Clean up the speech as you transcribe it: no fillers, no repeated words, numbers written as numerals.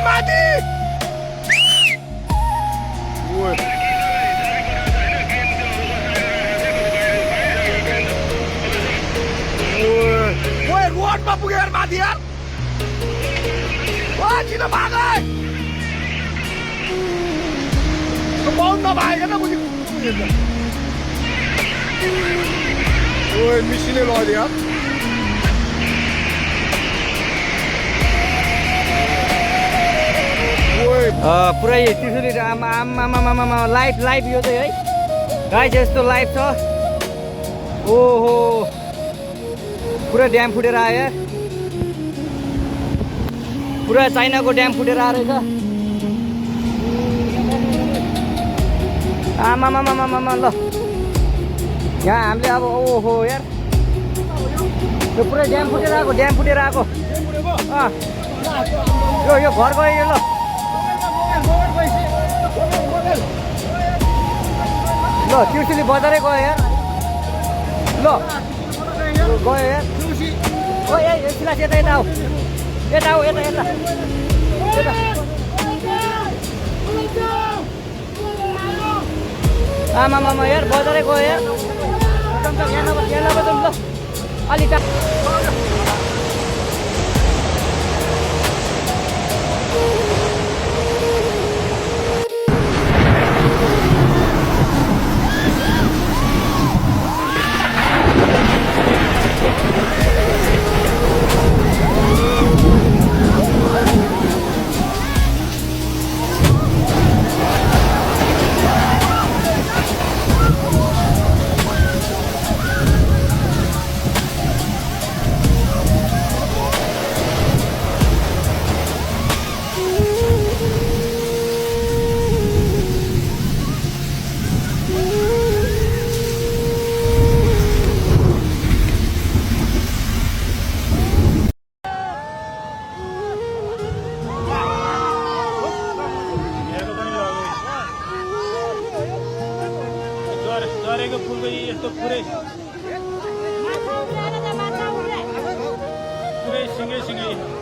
माथि रोडमा पुगेर माथि यार किन भागे बाउन्ड नभागेन मिसिने लग्यो यार पुरै त्रिशुली आमा लाइभ यो चाहिँ है गाइस यस्तो लाइभ छ ओहो पुरा ड्याम फुटेर आयो यार पुरा चाइनाको ड्याम फुटेर आएर रहेछ आमा ल यहाँ हामीले अब ओहो यार यो पुरै ड्याम फुटेर आएको यो घर गयो ल त्रिशुली बजारै गयो यार ल गयो यार ओ ए सिलास यता आऊ यता आमा यार बजारै गयो यार यहाँ ल अलिक झरेको फुलको यस्तो पुरै सिँगै